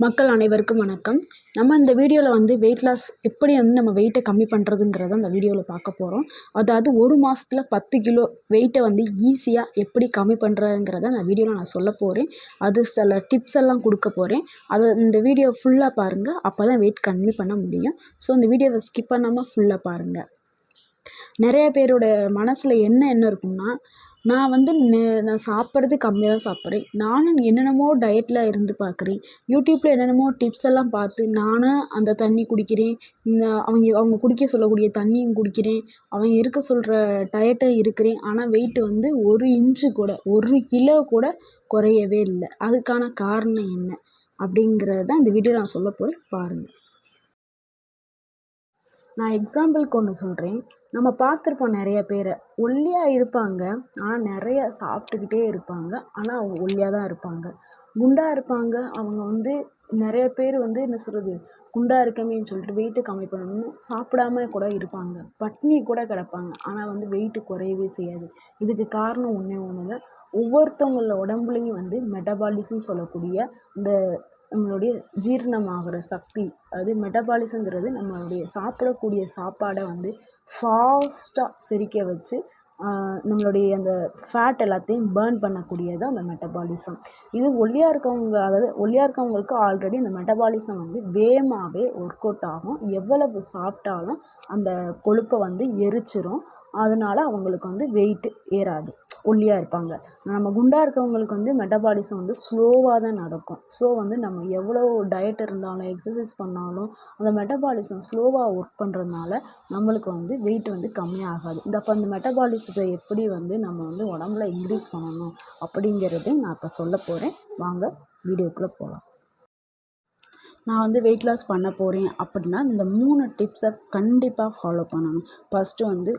மக்கள் அனைவருக்கும் வணக்கம். நம்ம இந்த வீடியோவில் வந்து வெயிட் லாஸ் எப்படி வந்து நம்ம வெயிட்டை கம்மி பண்ணுறதுங்கிறத அந்த வீடியோவில் பார்க்க போகிறோம். அதாவது 1 மாதத்தில் 10 கிலோ வெயிட்டை வந்து ஈஸியாக எப்படி கம்மி பண்ணுறதுங்கிறத அந்த வீடியோவில் நான் சொல்ல போகிறேன். அது சில டிப்ஸ் எல்லாம் கொடுக்க போகிறேன். அதை இந்த வீடியோ ஃபுல்லாக பாருங்கள். அப்போ தான் வெயிட் கம்மி பண்ண முடியும். ஸோ இந்த வீடியோவை ஸ்கிப் பண்ணாமல் ஃபுல்லாக பாருங்கள். நிறைய பேரோட மனசில் என்ன இருக்கும்னா, நான் வந்து நான் சாப்பிட்றது கம்மியாக தான் சாப்பிட்றேன். நானும் என்னென்னமோ டயட்டில் இருந்து பார்க்குறேன். யூடியூப்பில் என்னென்னமோ டிப்ஸ் எல்லாம் பார்த்து நானும் அந்த தண்ணி குடிக்கிறேன். அவங்க குடிக்க சொல்லக்கூடிய தண்ணியும் குடிக்கிறேன். அவங்க இருக்க சொல்கிற டயட்டை இருக்கிறேன். ஆனால் வெயிட் வந்து 1 இன்ச்சு கூட 1 கிலோ கூட குறையவே இல்லை. அதுக்கான காரணம் என்ன அப்படிங்கிறது தான் இந்த வீடியோவில் நான் சொல்ல போகிறேன். பாருங்கள். நான் எக்ஸாம்பிளுக்கு ஒன்று சொல்கிறேன். நம்ம பார்த்துருப்போம் நிறைய பேரை. ஒல்லியாக இருப்பாங்க. ஆனால் நிறைய சாப்பிட்டுக்கிட்டே இருப்பாங்க. ஆனால் அவங்க ஒல்லியாக தான் இருப்பாங்க. குண்டாக இருப்பாங்க. அவங்க வந்து நிறைய பேர் வந்து என்ன சொல்கிறது, குண்டாக இருக்கமேன்னு சொல்லிட்டு வெயிட்டு கம்மி பண்ணணும்னு சாப்பிடாம கூட இருப்பாங்க. பட்னி கூட கிடப்பாங்க. ஆனால் வந்து வெயிட்டு குறையவே செய்யாது. இதுக்கு காரணம் ஒன்றே ஒன்று தான். ஒவ்வொருத்தவங்கள உடம்புலையும் வந்து மெட்டபாலிசம் சொல்லக்கூடிய இந்த நம்மளுடைய ஜீரணமாகிற சக்தி, அது மெட்டபாலிசங்கிறது நம்மளுடைய சாப்பிடக்கூடிய சாப்பாடை வந்து ஃபாஸ்ட்டாக செரிக்க வச்சு நம்மளுடைய அந்த ஃபேட் எல்லாத்தையும் பேர்ன் பண்ணக்கூடியது அந்த மெட்டபாலிசம். இது ஒல்லியாக இருக்கவங்க, அதாவது ஒல்லியாக இருக்கவங்களுக்கு ஆல்ரெடி அந்த மெட்டபாலிசம் வந்து வேகமாகவே ஒர்க் அவுட் ஆகும். எவ்வளவு சாப்பிட்டாலும் அந்த கொழுப்பை வந்து எரிச்சிரும். அதனால் அவங்களுக்கு வந்து வெயிட்டு ஏறாது. ஒல்லியாக இருப்பாங்க. நம்ம குண்டாக இருக்கவங்களுக்கு வந்து மெட்டபாலிசம் வந்து ஸ்லோவாக தான் நடக்கும். ஸோ வந்து நம்ம எவ்வளோ டயட் இருந்தாலும் எக்ஸசைஸ் பண்ணாலும் அந்த மெட்டபாலிசம் ஸ்லோவாக ஒர்க் பண்ணுறதுனால நம்மளுக்கு வந்து வெயிட் வந்து கம்மியாகாது. அப்போ அந்த மெட்டபாலிசத்தை எப்படி வந்து நம்ம வந்து உடம்புல இன்க்ரீஸ் பண்ணணும் அப்படிங்கிறதையும் நான் இப்போ சொல்ல போகிறேன். வாங்க வீடியோக்குள்ளே போகலாம். நான் வந்து வெயிட் லாஸ் பண்ண போகிறேன் அப்படின்னா இந்த 3 டிப்ஸை கண்டிப்பாக ஃபாலோ பண்ணணும். ஃபஸ்ட்டு வந்து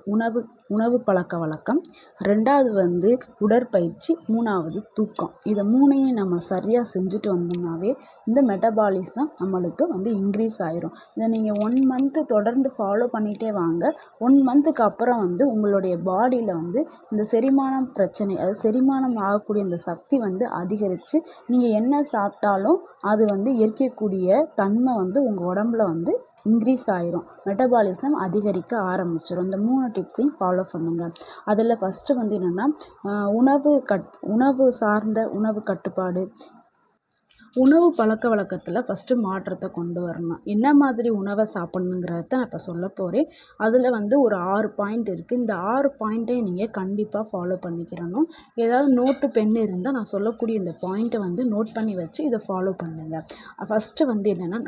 உணவு பழக்க வழக்கம், 2வது வந்து உடற்பயிற்சி, 3வது தூக்கம். இதை 3ஐயும் நம்ம சரியாக செஞ்சுட்டு வந்தோம்னாவே இந்த மெட்டபாலிசம் நம்மளுக்கு வந்து இன்க்ரீஸ் ஆயிரும். இதை நீங்கள் 1 மந்த்து தொடர்ந்து ஃபாலோ பண்ணிகிட்டே வாங்க. 1 மந்த்துக்கு அப்புறம் வந்து உங்களுடைய பாடியில் வந்து இந்த செரிமானம் பிரச்சனை, அது செரிமானம் ஆகக்கூடிய இந்த சக்தி வந்து அதிகரித்து நீங்கள் என்ன சாப்பிட்டாலும் அது வந்து எரிக்கக்கூடிய தன்மை வந்து உங்கள் உடம்புல வந்து இன்க்ரீஸ் ஆயிரும். மெட்டபாலிசம் அதிகரிக்க ஆரம்பிச்சிடும். இந்த 3 டிப்ஸையும் ஃபாலோ பண்ணுங்கள். அதில் ஃபஸ்ட்டு வந்து என்னென்னா, உணவு சார்ந்த உணவு கட்டுப்பாடு. உணவு பழக்க வழக்கத்தில் ஃபஸ்ட்டு மாற்றத்தை கொண்டு வரணும். என்ன மாதிரி உணவை சாப்பிட்ணுங்கிறத நான் இப்போ சொல்ல போகிறேன். அதில் வந்து ஒரு 6 பாயிண்ட் இருக்குது. இந்த 6 பாயிண்ட்டையும் நீங்கள் கண்டிப்பாக ஃபாலோ பண்ணிக்கிறணும். ஏதாவது நோட்டு பென் இருந்தால் நான் சொல்லக்கூடிய இந்த பாயிண்ட்டை வந்து நோட் பண்ணி வச்சு இதை ஃபாலோ பண்ணுங்கள். ஃபஸ்ட்டு வந்து என்னென்னா,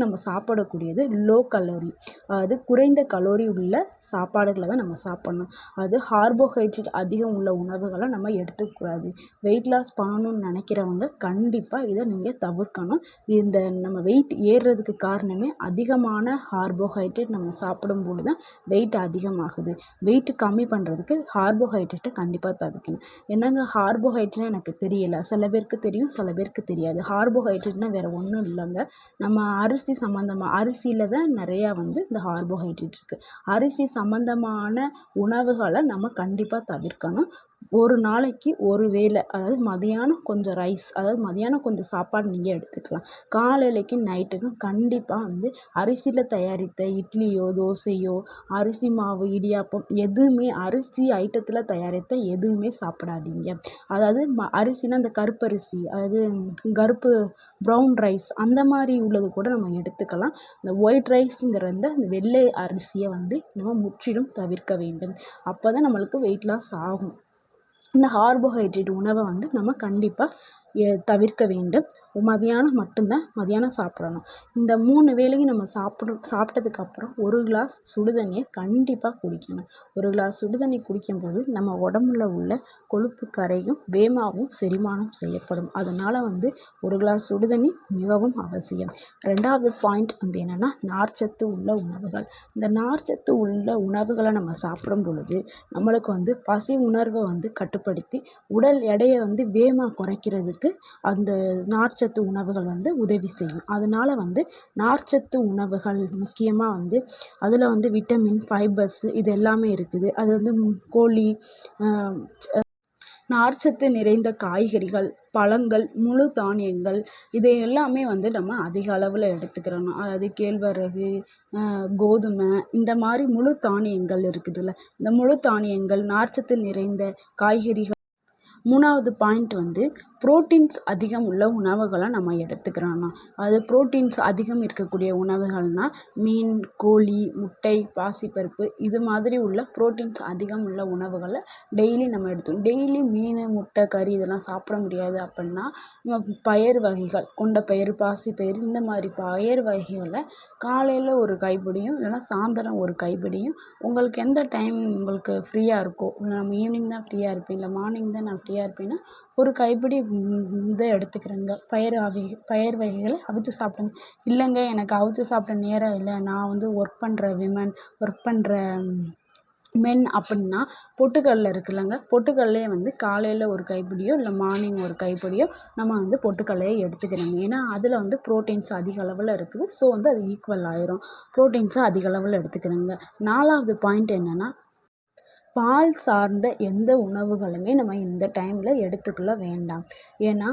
நம்ம சாப்பிடக்கூடியது லோ கலோரி, அதாவது குறைந்த கலோரி உள்ள சாப்பாடுகளை தான் நம்ம சாப்பிட்ணும். அது கார்போஹைட்ரேட் அதிகம் உள்ள உணவுகளை நம்ம எடுத்துக்கூடாது. வெயிட் லாஸ் பண்ணணும்னு நினைக்கிறவங்க கண்டிப்பாக இதை நீங்கள் தவிர்க்கணும். இந்த நம்ம வெயிட் ஏறுறதுக்கு காரணமே அதிகமான கார்போஹைட்ரேட் நம்ம சாப்பிடும்போது தான் வெயிட் அதிகமாகுது. வெயிட் கம்மி பண்ணுறதுக்கு கார்போஹைட்ரேட்டை கண்டிப்பாக தவிர்க்கணும். என்னங்க கார்போஹைட்ரேட் எனக்கு தெரியலை, சில பேருக்கு தெரியும், சில பேருக்கு தெரியாது. கார்போஹைட்ரேட்னால் வேறு ஒன்றும் இல்லைங்க. நம்ம அரிசி சம்மந்தமாக, அரிசியில் தான் நிறையா வந்து இந்த கார்போஹைட்ரேட் இருக்குது. அரிசி சம்மந்தமான உணவுகளை நம்ம கண்டிப்பாக தவிர்க்கணும். ஒரு நாளைக்கு ஒரு வேளை, அதாவது மதியானம் கொஞ்சம் ரைஸ், அதாவது மதியானம் கொஞ்சம் சாப்பாடு நீங்கள் எடுத்துக்கலாம். காலையிலைக்கு நைட்டுக்கும் கண்டிப்பாக வந்து அரிசியில் தயாரித்த இட்லியோ தோசையோ அரிசி மாவு இடியாப்பம் எதுவுமே, அரிசி ஐட்டத்தில் தயாரித்த எதுவுமே சாப்பிடாதீங்க. அதாவது அரிசினா அந்த கருப்பரிசி, அதாவது கருப்பு ப்ரௌன் ரைஸ் அந்த மாதிரி உள்ளது கூட நம்ம எடுத்துக்கலாம். இந்த ஒயிட் ரைஸுங்கிற அந்த வெள்ளை அரிசியை வந்து நம்ம முற்றிலும் தவிர்க்க வேண்டும். அப்போ தான் நம்மளுக்கு வெயிட் லாஸ் ஆகும். இந்த கார்போஹைட்ரேட் உணவை வந்து நம்ம கண்டிப்பாக தவிர்க்க வேண்டும். மதியானம் சாப்பிடணும். இந்த 3 வேளையும் நம்ம சாப்பிட்டதுக்கப்புறம் 1 கிளாஸ் சுடுதண்ணியை கண்டிப்பாக குடிக்கணும். 1 கிளாஸ் சுடுதண்ணி குடிக்கும்போது நம்ம உடம்புல உள்ள கொழுப்பு கரையும் வேகமாகவும் செரிமானம் செய்யப்படும். அதனால் வந்து 1 கிளாஸ் சுடுதண்ணி மிகவும் அவசியம். 2வது பாயிண்ட் வந்து என்னென்னா, நார்ச்சத்து உள்ள உணவுகள். இந்த நார்ச்சத்து உள்ள உணவுகளை நம்ம சாப்பிடும் பொழுது நம்மளுக்கு வந்து பசி உணர்வை வந்து கட்டுப்படுத்தி உடல் எடையை வந்து வேகமாக குறைக்கிறதுக்கு அந்த நார்ச்சத்து உணவுகள் வந்து உதவி செய்யும். அதனால் வந்து நார்ச்சத்து உணவுகள் முக்கியமாக வந்து அதில் வந்து விட்டமின், ஃபைபர்ஸ் இது எல்லாமே இருக்குது. அது வந்து கோழி, நார்ச்சத்து நிறைந்த காய்கறிகள், பழங்கள், முழு தானியங்கள் இதை எல்லாமே வந்து நம்ம அதிக அளவில் எடுத்துக்கிறணும். அதாவது கேழ்வரகு, கோதுமை இந்த மாதிரி முழு தானியங்கள் இருக்குதுல்ல, இந்த முழு தானியங்கள், நார்ச்சத்து நிறைந்த காய்கறிகள். 3வது பாயிண்ட் வந்து புரோட்டீன்ஸ் அதிகம் உள்ள உணவுகளை நம்ம எடுத்துக்கிறோம்னா, அது புரோட்டீன்ஸ் அதிகம் இருக்கக்கூடிய உணவுகள்னால் மீன், கோழி, முட்டை, பாசிப்பருப்பு இது மாதிரி உள்ள புரோட்டீன்ஸ் அதிகம் உள்ள உணவுகளை டெய்லி நம்ம எடுத்துக்கணும். டெய்லி மீன், முட்டை, கறி இதெல்லாம் சாப்பிட முடியாது அப்படின்னா நம்ம பயறு வகைகள், கொண்டைப்பயிறு, பாசிப்பயிறு இந்த மாதிரி பயறு வகைகளை காலையில் ஒரு கைப்பிடியும் இல்லைன்னா சாயந்தரம் ஒரு கைப்பிடியும் உங்களுக்கு எந்த டைம் உங்களுக்கு ஃப்ரீயாக இருக்கோ, நம்ம ஈவினிங் தான் ஃப்ரீயாக இருப்பேன் இல்லை மார்னிங் தான் நான் ஃப்ரீயாக இருப்பேன்னா ஒரு கைப்பிடி இதை எடுத்துக்கிறேங்க. பயறு வகைகளை அவிச்சு சாப்பிடுங்க. இல்லைங்க எனக்கு அவிச்சு சாப்பிட நேரம் இல்லை, நான் வந்து ஒர்க் பண்ணுற மென் அப்படின்னா பொட்டுக்கடலை இருக்குல்லங்க, பொட்டுக்கடலையே வந்து காலையில் ஒரு கைப்பிடியோ இல்லை மார்னிங் ஒரு கைப்பிடியோ நம்ம வந்து பொட்டுக்கடலையை எடுத்துக்கிறோங்க. ஏன்னா அதில் வந்து ப்ரோட்டீன்ஸ் அதிக அளவில் இருக்குது. ஸோ வந்து அது ஈக்குவல் ஆயிரும். ப்ரோட்டீன்ஸை அதிக அளவில் எடுத்துக்கிறோங்க. 4வது பாயிண்ட் என்னென்னா, பால் சார்ந்த எந்த உணவுகளுமே நம்ம இந்த டைமில் எடுத்துக்கொள்ள வேண்டாம். ஏன்னா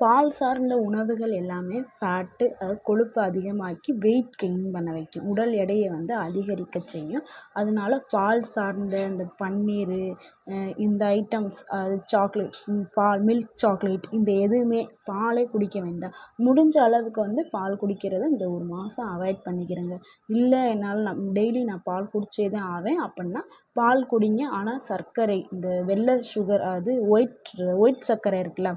பால் சார்ந்த உணவுகள் எல்லாமே ஃபேட்டு, அதாவது கொழுப்பு அதிகமாக்கி வெயிட் கெயின் பண்ண வைக்கும், உடல் எடையை வந்து அதிகரிக்க செய்யும். அதனால பால் சார்ந்த இந்த பன்னீர், இந்த ஐட்டம்ஸ், அது சாக்லேட், மில்க் சாக்லேட் இந்த எதுவுமே பாலே குடிக்க வேண்டாம். முடிஞ்ச அளவுக்கு வந்து பால் குடிக்கிறத இந்த ஒரு மாதம் அவாய்ட் பண்ணிக்கிறேங்க. இல்லை என்னால் டெய்லி நான் பால் குடிச்சே தான் ஆவேன் அப்படின்னா பால் குடிங்க. ஆனால் சர்க்கரை, இந்த வெள்ளை சுகர், அது ஒயிட் சர்க்கரை இருக்குல்ல,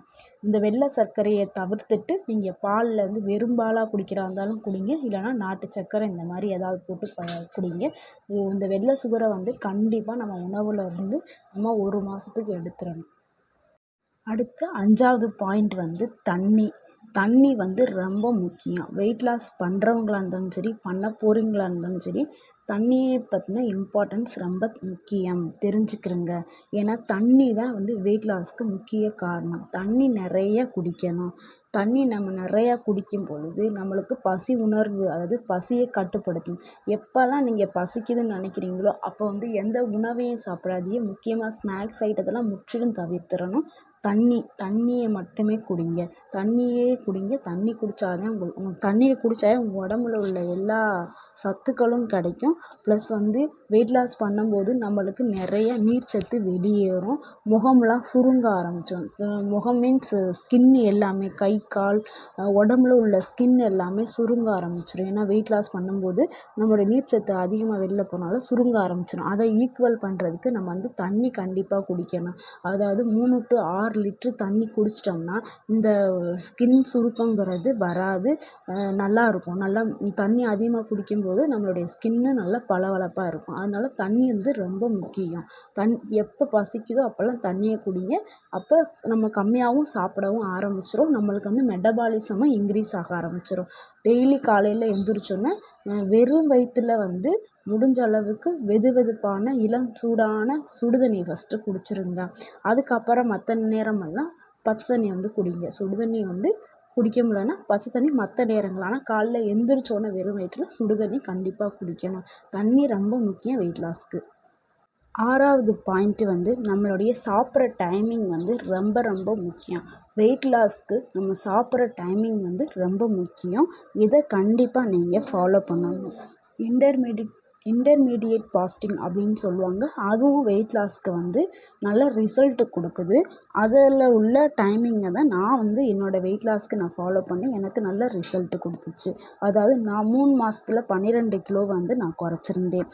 இந்த வெள்ளை சர்க்கரையை தவிர்த்துட்டு நீங்கள் பாலில் வந்து வெறும் பாலாக குடிக்கிறா இருந்தாலும் குடிங்க, இல்லைனா நாட்டு சர்க்கரை இந்த மாதிரி ஏதாவது போட்டு குடிங்க. இந்த வெள்ளை சுகரை வந்து கண்டிப்பாக நம்ம உணவில் இருந்து நம்ம ஒரு மாதத்துக்கு எடுத்துடணும். அடுத்து 5வது பாயிண்ட் வந்து தண்ணி வந்து ரொம்ப முக்கியம். வெயிட் லாஸ் பண்ணுறவங்களா இருந்தாலும் சரி, பண்ண போகிறீங்களா இருந்தாலும் சரி, தண்ணியை பற்றின இம்பார்ட்டன்ஸ் ரொம்ப முக்கியம், தெரிஞ்சுக்கிறங்க. ஏன்னா தண்ணி தான் வந்து வெயிட் லாஸ்க்கு முக்கிய காரணம். தண்ணி நிறைய குடிக்கணும். தண்ணி நம்ம நிறையா குடிக்கும் பொழுது நம்மளுக்கு பசி உணர்வு, அதாவது பசியை கட்டுப்படுத்தும். எப்போல்லாம் நீங்கள் பசிக்குதுன்னு நினைக்கிறீங்களோ அப்போ வந்து எந்த உணவையும் சாப்பிடாதீங்க. முக்கியமாக ஸ்நாக்ஸ் ஐட்டத்தெல்லாம் முற்றிலும் தவிர்த்திடணும். தண்ணியை மட்டுமே குடிங்க. தண்ணி குடித்தாதான் தண்ணியை குடித்தாலே உங்கள் உடம்புல உள்ள எல்லா சத்துக்களும் கிடைக்கும். ப்ளஸ் வந்து வெயிட் லாஸ் பண்ணும்போது நம்மளுக்கு நிறைய நீர்ச்சத்து வெளியேறும். முகம்லாம் சுருங்க ஆரம்பிச்சிடும். முகம் மீன்ஸ் ஸ்கின் எல்லாமே, கை, கால், உடம்புல உள்ள ஸ்கின் எல்லாமே சுருங்க ஆரம்பிச்சிடும். ஏன்னா வெயிட் லாஸ் பண்ணும்போது நம்மளோட நீர்ச்சத்து அதிகமாக வெளில போனாலும் சுருங்க ஆரம்பிச்சிடும். அதை ஈக்குவல் பண்ணுறதுக்கு நம்ம வந்து தண்ணி கண்டிப்பாக குடிக்கணும். அதாவது 3 to 6 லிட்ரு தண்ணி குடிச்சிட்டோம்னா இந்த ஸ்கின் சுருக்கங்கிறது வராது. நல்லாயிருக்கும். நல்லா தண்ணி அதிகமாக குடிக்கும்போது நம்மளுடைய ஸ்கின்னு நல்லா பளபளப்பாக இருக்கும். அதனால் தண்ணி வந்து ரொம்ப முக்கியம். எப்போ பசிக்குதோ அப்போல்லாம் தண்ணியை குடிங்க. அப்போ நம்ம கம்மியாகவும் சாப்பிடவும் ஆரம்பிச்சிடும். நம்மளுக்கு வந்து மெட்டபாலிசமும் இன்க்ரீஸ் ஆக ஆரம்பிச்சிடும். டெய்லி காலையில் எழுந்திரிச்சோன்னே வெறும் வயிற்றுல வந்து முடிஞ்ச அளவுக்கு வெதுவெதுப்பான இளம் சூடான சுடுதண்ணி ஃபஸ்ட்டு குடிச்சிருங்க. அதுக்கப்புறம் மற்ற நேரமெல்லாம் பச்சை தண்ணி வந்து குடிங்க. சுடுதண்ணி வந்து குடிக்க முடியலன்னா பச்சை தண்ணி மற்ற நேரங்கள். ஆனால் காலைல எழுந்திரிச்சோன்னே வெறும் வயிற்றுல சுடுதண்ணி கண்டிப்பாக குடிக்கணும். தண்ணி ரொம்ப முக்கியம் வெயிட் லாஸ்க்கு. 6வது பாயிண்ட்டு வந்து நம்மளுடைய சாப்பிட்ற டைமிங் வந்து ரொம்ப ரொம்ப முக்கியம். வெயிட் லாஸ்க்கு நம்ம சாப்பிட்ற டைமிங் வந்து ரொம்ப முக்கியம். இதை கண்டிப்பாக நீங்கள் ஃபாலோ பண்ணணும். இன்டர்மீடியேட் ஃபாஸ்டிங் அப்படின்னு சொல்லுவாங்க. அதுவும் வெயிட் லாஸ்க்கு வந்து நல்ல ரிசல்ட்டு கொடுக்குது. அதில் உள்ள டைமிங்கை தான் நான் வந்து என்னோடய வெயிட் லாஸ்க்கு நான் ஃபாலோ பண்ணி எனக்கு நல்ல ரிசல்ட்டு கொடுத்துச்சு. அதாவது நான் 3 மாதத்துல 12 கிலோ வந்து நான் குறைச்சிருந்தேன்.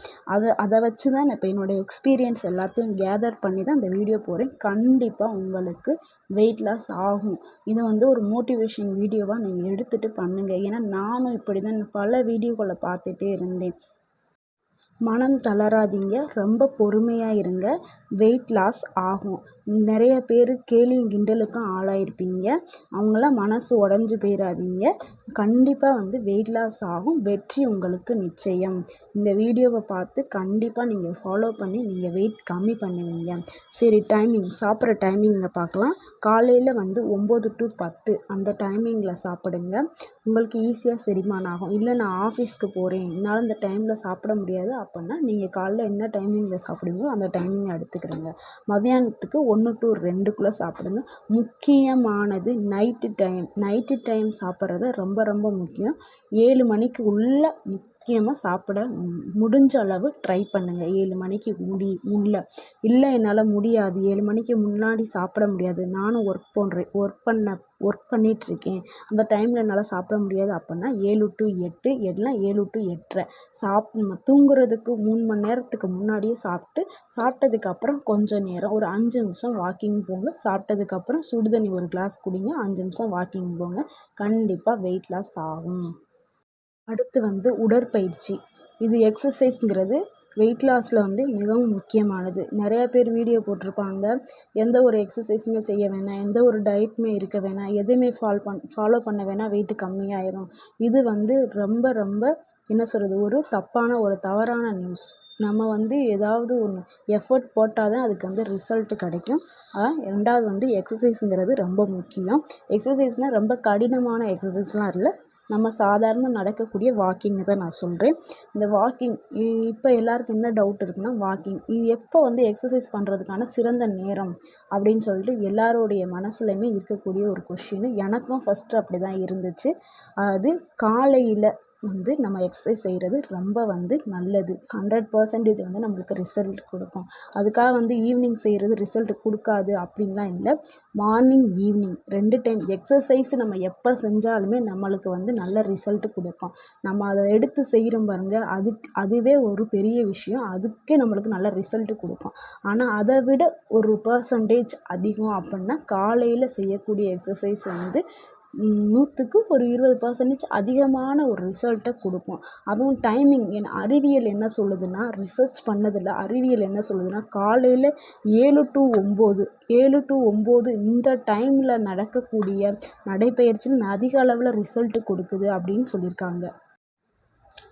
அதை வச்சு தான் நான் இப்போ என்னோடய எக்ஸ்பீரியன்ஸ் எல்லாத்தையும் கேதர் பண்ணி தான் இந்த வீடியோ போடுறேன். கண்டிப்பாக உங்களுக்கு வெயிட் லாஸ் ஆகும். இதை வந்து ஒரு மோட்டிவேஷன் வீடியோவாக நீங்கள் எடுத்துகிட்டு பண்ணுங்கள். ஏன்னா நானும் இப்படி தான் பல வீடியோக்களை பார்த்துட்டே இருந்தேன். மனம் தளராதீங்க. ரொம்ப பொறுமையாக இருங்க. வெயிட் லாஸ் ஆகும். நிறைய பேர் கேலியும் கிண்டலுக்கும் ஆளாயிருப்பீங்க. அவங்களாம் மனசு உடஞ்சி போயிடாதீங்க. கண்டிப்பாக வந்து வெயிட் லாஸ் ஆகும். வெற்றி உங்களுக்கு நிச்சயம். இந்த வீடியோவை பார்த்து கண்டிப்பாக நீங்கள் ஃபாலோ பண்ணி நீங்கள் வெயிட் கம்மி பண்ணுவீங்க. சரி, சாப்பிட்ற டைமிங்கை பார்க்கலாம். காலையில் வந்து 9 to 10 அந்த டைமிங்கில் சாப்பிடுங்க. உங்களுக்கு ஈஸியாக செரிமானம் ஆகும். இல்லை நான் ஆஃபீஸ்க்கு போகிறேன், என்னால் அந்த டைமில் சாப்பிட முடியாது அப்படின்னா நீங்கள் காலைல என்ன டைமிங்கில் சாப்பிடுவீங்களோ அந்த டைமிங்கை எடுத்துக்கிறங்க. மதியானத்துக்கு 1 to 2க்குள்ளே சாப்பிடுங்க. முக்கியமானது நைட்டு டைம் சாப்பிட்றது ரொம்ப ரொம்ப முக்கியம். 7 மணிக்கு உள்ள முக்கியமாக சாப்பிட முடிஞ்ச அளவு ட்ரை பண்ணுங்கள். 7 மணிக்கு இல்லை என்னால் முடியாது, 7 மணிக்கு முன்னாடி சாப்பிட முடியாது, நானும் ஒர்க் பண்ணிகிட்ருக்கேன், அந்த டைமில் என்னால் சாப்பிட முடியாது அப்படின்னா 7 to 8 எல்லாம் 7 to 8:30 தூங்குறதுக்கு 3 மணி நேரத்துக்கு முன்னாடியே சாப்பிட்டதுக்கப்புறம் கொஞ்சம் நேரம் ஒரு 5 நிமிஷம் வாக்கிங் போங்க. சாப்பிட்டதுக்கப்புறம் சுடுதண்ணி ஒரு கிளாஸ் குடிங்க. 5 நிமிஷம் வாக்கிங் போங்க. கண்டிப்பாக வெயிட் லாஸ் ஆகும். அடுத்து வந்து உடற்பயிற்சி. இது எக்ஸசைஸ்ங்கிறது வெயிட் லாஸில் வந்து மிகவும் முக்கியமானது. நிறையா பேர் வீடியோ போட்டிருப்பாங்க, எந்த ஒரு எக்ஸசைஸுமே செய்ய வேணாம், எந்த ஒரு டயட்டுமே இருக்க வேணாம், எதுவுமே ஃபாலோ பண்ண வேணாம், வெயிட்டு கம்மியாயிரும். இது வந்து ரொம்ப ரொம்ப என்ன சொல்கிறது, ஒரு தவறான நியூஸ். நம்ம வந்து ஏதாவது ஒன்று எஃபர்ட் போட்டால் தான் அதுக்கு வந்து ரிசல்ட்டு கிடைக்கும். ரெண்டாவது வந்து எக்ஸசைஸுங்கிறது ரொம்ப முக்கியம். எக்ஸசைஸ்னால் ரொம்ப கடினமான எக்ஸசைஸ்லாம் இல்லை, நம்ம சாதாரண நடக்கக்கூடிய வாக்கிங்கை தான் நான் சொல்கிறேன். இந்த வாக்கிங் இப்போ எல்லாருக்கும் என்ன டவுட் இருக்குன்னா, வாக்கிங் இது எப்போ வந்து எக்ஸசைஸ் பண்ணுறதுக்கான சிறந்த நேரம் அப்படின்னு சொல்லிட்டு எல்லாரோடைய மனசுலையுமே இருக்கக்கூடிய ஒரு கொஷின். எனக்கும் ஃபஸ்ட்டு அப்படி தான் இருந்துச்சு. அது காலையில் வந்து நம்ம எக்ஸசைஸ் செய்கிறது ரொம்ப வந்து நல்லது. 100% வந்து நம்மளுக்கு ரிசல்ட் கொடுக்கும். அதுக்காக வந்து ஈவினிங் செய்கிறது ரிசல்ட் கொடுக்காது அப்படின்லாம் இல்லை. மார்னிங் ஈவினிங் 2 டைம் எக்ஸசைஸ் நம்ம எப்போ செஞ்சாலுமே நம்மளுக்கு வந்து நல்ல ரிசல்ட் கொடுக்கும். நம்ம அதை எடுத்து செய்கிறோம் பாருங்க, அதுவே ஒரு பெரிய விஷயம். அதுக்கே நம்மளுக்கு நல்ல ரிசல்ட் கொடுக்கும். ஆனால் அதை விட ஒரு % அதிகம் அப்படின்னா காலையில் செய்யக்கூடிய எக்ஸசைஸ் வந்து 100க்கு ஒரு 20% அதிகமான ஒரு ரிசல்ட்டை கொடுக்கும். அதுவும் டைமிங் அறிவியல் என்ன சொல்லுதுன்னா, ரிசர்ச் பண்ணதில் அறிவியல் என்ன சொல்லுதுன்னா, காலையில் 7 to 9 இந்த டைமில் நடக்கக்கூடிய நடைப்பயிற்சியில் அதிக அளவில் ரிசல்ட் கொடுக்குது அப்படின்னு சொல்லியிருக்காங்க.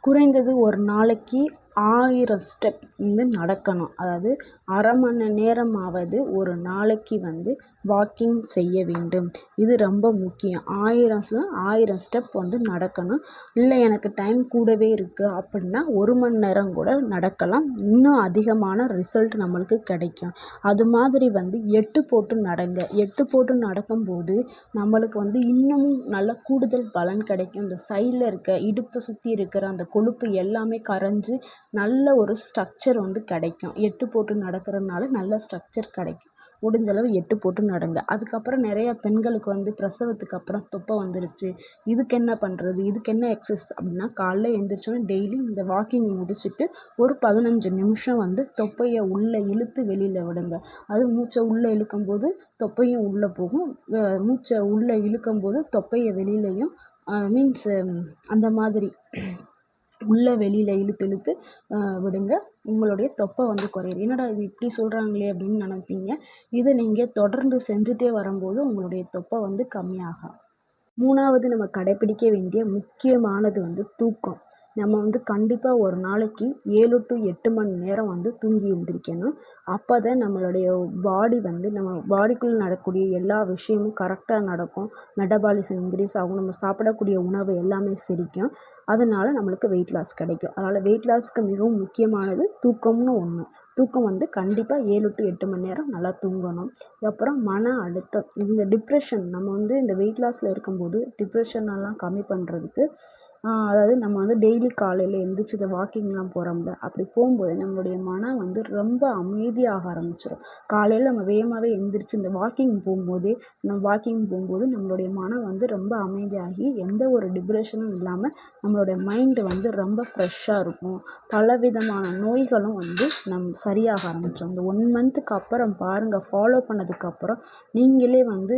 குறைந்தது ஒரு நாளைக்கு 1000 ஸ்டெப் வந்து நடக்கணும். அதாவது அரை மணி நேரமாவது ஒரு நாளைக்கு வந்து வாக்கிங் செய்ய வேண்டும். இது ரொம்ப முக்கியம். 1000 ஸ்டெப் வந்து நடக்கணும். இல்லை எனக்கு டைம் கூடவே இருக்குது அப்படின்னா 1 மணி நேரம் கூட நடக்கலாம். இன்னும் அதிகமான ரிசல்ட் நம்மளுக்கு கிடைக்கும். அது மாதிரி வந்து 8 போட்டு நடங்க. 8 போட்டு நடக்கும்போது நம்மளுக்கு வந்து இன்னமும் நல்ல கூடுதல் பலன் கிடைக்கும். இந்த சைடில் இருக்க இடுப்பை சுற்றி இருக்கிற அந்த கொழுப்பு எல்லாமே கரைஞ்சி நல்ல ஒரு ஸ்ட்ரக்சர் வந்து கிடைக்கும். 8 போட்டு நடக்கிறதுனால நல்ல ஸ்ட்ரக்சர் கிடைக்கும். முடிஞ்சளவு 8 போட்டு நடங்க. அதுக்கப்புறம் நிறையா பெண்களுக்கு வந்து பிரசவத்துக்கு அப்புறம் தொப்பை வந்துருச்சு, இதுக்கு என்ன பண்ணுறது, இதுக்கு என்ன எக்ஸசைஸ் அப்படின்னா, காலைல எழுந்திரிச்சோன்னே டெய்லி இந்த வாக்கிங் முடிச்சுட்டு ஒரு 15 நிமிஷம் வந்து தொப்பையை உள்ளே இழுத்து வெளியில் விடுங்க. அது மூச்சை உள்ளே இழுக்கும்போது தொப்பையும் உள்ளே போகும், மூச்சை உள்ளே இழுக்கும்போது தொப்பையை வெளியிலையும் அந்த மாதிரி உள்ளே வெளியில் இழுத்து விடுங்க. உங்களுடைய தொப்பை வந்து குறையும். என்னடா இது இப்படி சொல்கிறாங்களே அப்படின்னு நினைப்பீங்க. இதை நீங்கள் தொடர்ந்து செஞ்சுட்டே வரும்போது உங்களுடைய தொப்பை வந்து கம்மியாகும். 3வது நம்ம கடைப்பிடிக்க வேண்டிய முக்கியமானது வந்து தூக்கம். நம்ம வந்து கண்டிப்பாக ஒரு நாளைக்கு 7 to 8 மணி நேரம் வந்து தூங்கி எழுந்திரிக்கணும். அப்போ தான் நம்மளுடைய பாடி வந்து நம்ம பாடிக்குள்ளே நடக்கக்கூடிய எல்லா விஷயமும் கரெக்டாக நடக்கும். மெட்டபாலிசம் இன்க்ரீஸ் ஆகும். நம்ம சாப்பிடக்கூடிய உணவு எல்லாமே செரிக்கும். அதனால் நம்மளுக்கு வெயிட் லாஸ் கிடைக்கும். அதனால் வெயிட் லாஸ்க்கு மிகவும் முக்கியமானது தூக்கம்னு ஒன்று. தூக்கம் வந்து கண்டிப்பாக 7 to 8 மணி நேரம் நல்லா தூங்கணும். அப்புறம் மன அழுத்தம், இந்த டிப்ரெஷன், நம்ம வந்து இந்த வெயிட் லாஸில் இருக்கும்போது டிப்ரெஷனெல்லாம் கம்மி பண்ணுறதுக்கு அதாவது நம்ம வந்து டெய்லி காலையில் எழுந்திரிச்சி இந்த வாக்கிங்லாம் போகிறோம்ல, அப்படி போகும்போது நம்மளுடைய மனம் வந்து ரொம்ப அமைதியாக ஆரம்பிச்சிடும். காலையில் நம்ம வேகமாகவே எழுந்திரிச்சி இந்த வாக்கிங் போகும்போது நம்மளுடைய மனம் வந்து ரொம்ப அமைதியாகி எந்த ஒரு டிப்ரெஷனும் இல்லாமல் நம்மளுடைய மைண்டு வந்து ரொம்ப ஃப்ரெஷ்ஷாக இருக்கும். பலவிதமான நோய்களும் வந்து சரியாக ஆரம்பித்தோம். இந்த 1 மந்த்துக்கு அப்புறம் பாருங்கள், ஃபாலோ பண்ணதுக்கப்புறம் நீங்களே வந்து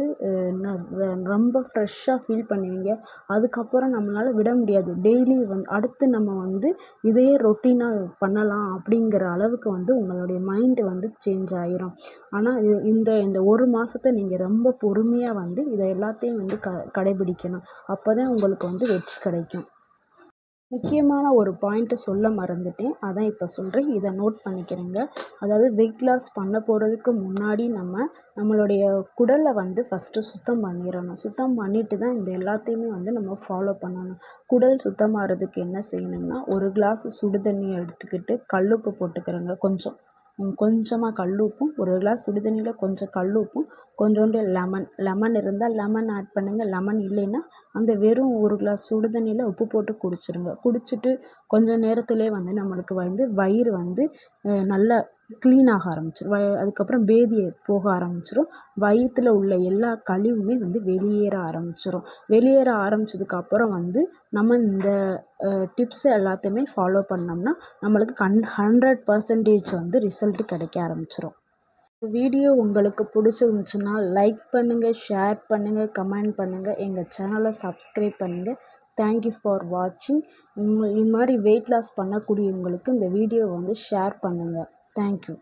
ரொம்ப ஃப்ரெஷ்ஷாக கில்ட்டாக ஃபீல் பண்ணுவீங்க. அதுக்கப்புறம் நம்மளால் விட முடியாது. டெய்லி அடுத்து நம்ம இதையே ரொட்டீனாக பண்ணலாம் அப்படிங்கிற அளவுக்கு உங்களுடைய மைண்டு சேஞ்ச் ஆயிரும். ஆனால் இந்த இந்த 1 மாதத்த நீங்கள் ரொம்ப பொறுமையாக இதை எல்லாத்தையும் கடைபிடிக்கணும். அப்போ தான் உங்களுக்கு வெற்றி கிடைக்கும். முக்கியமான ஒரு பாயிண்ட்டை சொல்ல மறந்துட்டேன். அதான் இப்போ சொல்கிறேன். இதை நோட் பண்ணிக்கிறேங்க. அதாவது வெயிட் லாஸ் பண்ண போகிறதுக்கு முன்னாடி நம்மளுடைய குடலை ஃபஸ்ட்டு சுத்தம் பண்ணிடணும். சுத்தம் பண்ணிட்டு தான் இந்த எல்லாத்தையுமே நம்ம ஃபாலோ பண்ணணும். குடல் சுத்தமாகறதுக்கு என்ன செய்யணும்னா, 1 கிளாஸ் சுடு தண்ணியை எடுத்துக்கிட்டு கல்லுப்பு போட்டுக்கிறேங்க. கொஞ்சமாக கல்லுப்பும், 1 கிளாஸ் சுடு தண்ணியில் கொஞ்சம் கல்லுப்பும், கொஞ்சோண்டு லெமன் இருந்தால் லெமன் ஆட் பண்ணுங்கள். லெமன் இல்லைன்னா அந்த வெறும் 1 கிளாஸ் சுடு தண்ணியில் உப்பு போட்டு குடிச்சிருங்க. குடிச்சிட்டு கொஞ்சம் நேரத்திலே நம்மளுக்கு வயிறு நல்லா க்ளீன் ஆக ஆரம்பிச்சிடும். அதுக்கப்புறம் பேதி போக ஆரம்பிச்சிடும். வயிற்றில் உள்ள எல்லா கழிவுமே வெளியேற ஆரம்பிச்சிடும். வெளியேற ஆரம்பிச்சதுக்கப்புறம் நம்ம இந்த டிப்ஸ் எல்லாத்தையுமே ஃபாலோ பண்ணோம்னா நம்மளுக்கு 100% ரிசல்ட் கிடைக்க ஆரம்பிச்சிடும். வீடியோ உங்களுக்கு பிடிச்சிருந்துச்சுன்னா லைக் பண்ணுங்கள், ஷேர் பண்ணுங்கள், கமெண்ட் பண்ணுங்கள். எங்கள் சேனலை சப்ஸ்கிரைப் பண்ணுங்கள். தேங்க்யூ ஃபார் வாட்சிங். இது மாதிரி வெயிட் லாஸ் பண்ணக்கூடியவங்களுக்கு இந்த வீடியோ ஷேர் பண்ணுங்கள். தேங்க்யூ.